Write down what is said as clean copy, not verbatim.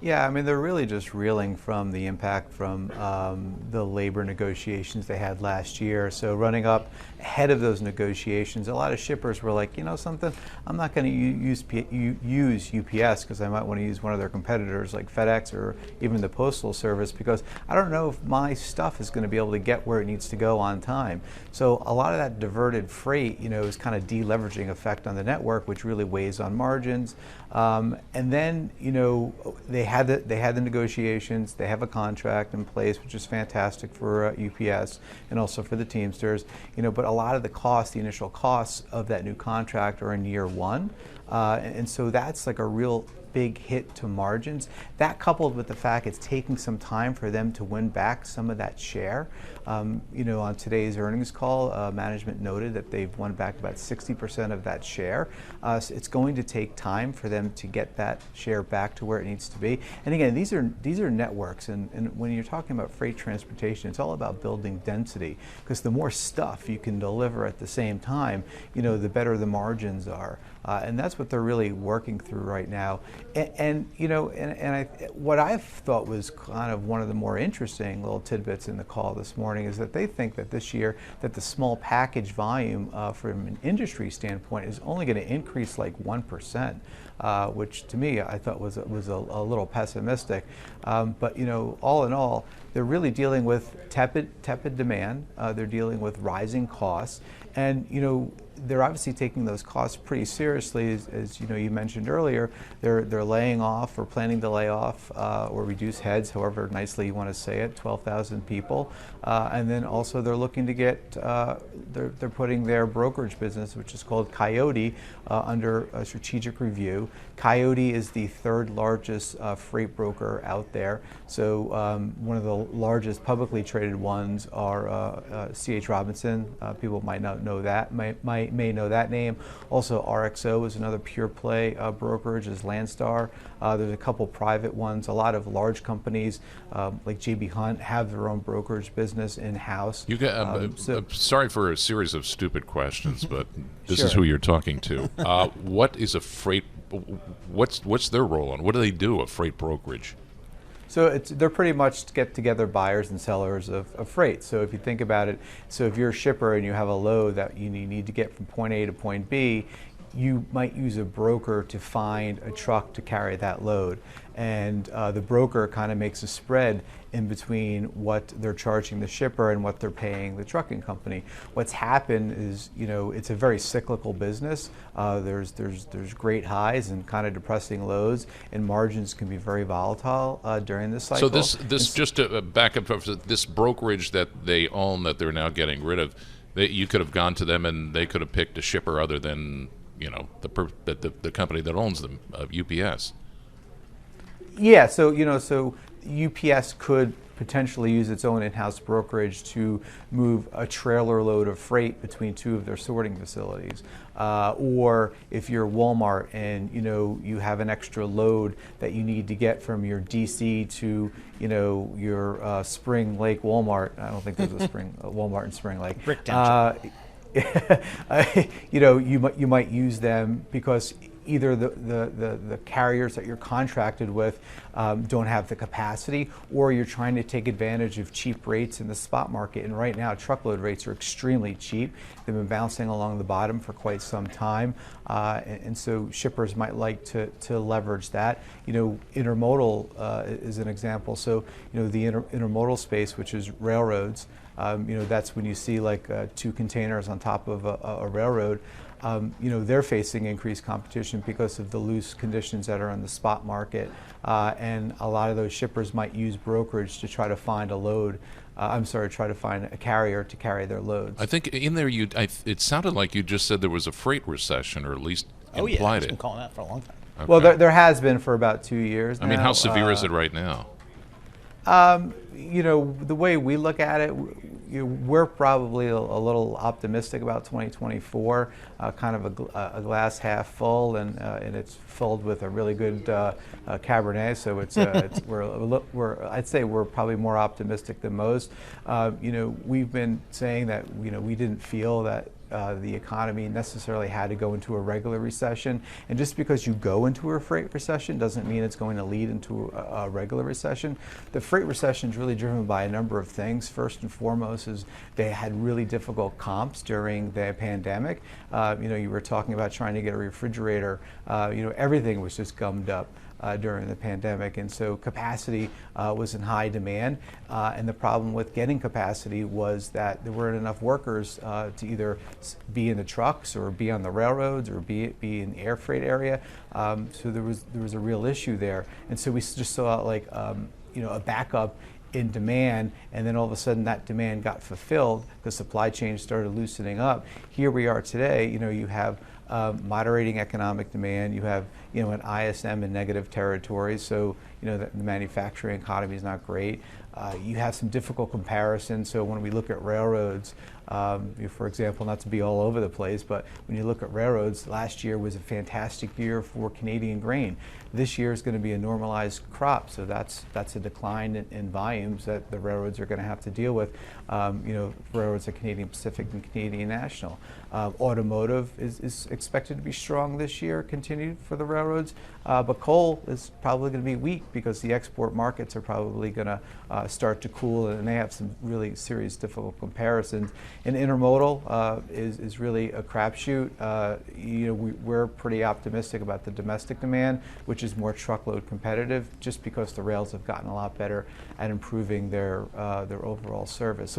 Yeah, I mean, they're really just reeling from the impact from the labor negotiations they had last year. So running up ahead of those negotiations, a lot of shippers were like, you know something, I'm not going to use UPS because I might want to use one of their competitors like FedEx or even the Postal Service because I don't know if my stuff is going to be able to get where it needs to go on time. So a lot of that diverted freight, is kind of deleveraging effect on the network, which really weighs on margins. And then, they had the negotiations. They have a contract in place, which is fantastic for UPS and also for the Teamsters. But a lot of the initial costs of that new contract are in year one, and so that's like a real big hit to margins. That coupled with the fact it's taking some time for them to win back some of that share. On today's earnings call, management noted that they've won back about 60% of that share. So it's going to take time for them to get that share back to where it needs to be. And again, these are networks, and when you're talking about freight transportation, it's all about building density, because the more stuff you can deliver at the same time, the better the margins are. And that's what they're really working through right now. What I thought was kind of one of the more interesting little tidbits in the call this morning is that they think that this year that the small package volume from an industry standpoint is only going to increase like 1%, which to me I thought was a little pessimistic. But all in all, they're really dealing with tepid demand. They're dealing with rising costs, and they're obviously taking those costs pretty seriously, as you mentioned earlier. They're laying off or planning to lay off or reduce heads, however nicely you want to say it, 12,000 people, and then also they're looking to get they're putting their brokerage business, which is called Coyote, under a strategic review. Coyote is the third largest freight broker out there. So one of the largest publicly traded ones are C.H. Robinson. People might not know that, may know that name. Also, RXO is another pure play brokerage, is Landstar. There's a couple private ones. A lot of large companies like J.B. Hunt have their own brokerage business in-house. Sorry for a series of stupid questions, but this Sure. is who you're talking to. What is a freight? What's their role on? What do they do? A freight brokerage? So they're pretty much get together buyers and sellers of freight. So if you think about it, so if you're a shipper and you have a load that you need to get from point A to point B, you might use a broker to find a truck to carry that load. And the broker kind of makes a spread in between what they're charging the shipper and what they're paying the trucking company. What's happened is, it's a very cyclical business. There's great highs and kind of depressing lows, and margins can be very volatile during this cycle. So this just to back up, this brokerage that they own that they're now getting rid of, you could have gone to them and they could have picked a shipper other than the company that owns them, UPS. Yeah, so UPS could potentially use its own in-house brokerage to move a trailer load of freight between two of their sorting facilities. Or if you're Walmart and you have an extra load that you need to get from your DC to your Spring Lake Walmart. I don't think there's a Walmart in Spring Lake. Brick Township. You might use them because either the carriers that you're contracted with don't have the capacity, or you're trying to take advantage of cheap rates in the spot market. And right now, truckload rates are extremely cheap. They've been bouncing along the bottom for quite some time, and so shippers might like to leverage that. Intermodal is an example. So the intermodal space, which is railroads. That's when you see like two containers on top of a railroad. They're facing increased competition because of the loose conditions that are in the spot market, and a lot of those shippers might use brokerage to try to find try to find a carrier to carry their loads. I think in there it sounded like you just said there was a freight recession, or at least Oh implied yeah, I've it. been calling that for a long time. Okay. Well, there has been for about 2 years now. I mean, how severe is it right now? The way we look at it, we're probably a little optimistic about 2024, kind of a glass half full, and it's filled with a really good Cabernet. So I'd say we're probably more optimistic than most. We've been saying that we didn't feel that the economy necessarily had to go into a regular recession. And just because you go into a freight recession doesn't mean it's going to lead into a regular recession. The freight recession is really driven by a number of things. First and foremost is they had really difficult comps during the pandemic. You were talking about trying to get a refrigerator. Everything was just gummed up during the pandemic, and so capacity was in high demand. And the problem with getting capacity was that there weren't enough workers to either be in the trucks or be on the railroads or be in the air freight area. So there was a real issue there, and so we just saw like a backup in demand, and then all of a sudden that demand got fulfilled. The supply chain started loosening up. Here we are today. You have moderating economic demand. You have an ISM in negative territory, so the manufacturing economy is not great. You have some difficult comparisons. So when we look at railroads, for example, not to be all over the place, but when you look at railroads, last year was a fantastic year for Canadian grain. This year is going to be a normalized crop, so that's a decline in volumes that the railroads are going to have to deal with. Railroads like Canadian Pacific and Canadian National. Automotive is expected to be strong this year, continued for the railroads, but coal is probably going to be weak because the export markets are probably going to start to cool, and they have some really serious difficult comparisons. And intermodal is really a crapshoot. We're pretty optimistic about the domestic demand, which is more truckload competitive, just because the rails have gotten a lot better at improving their overall service. So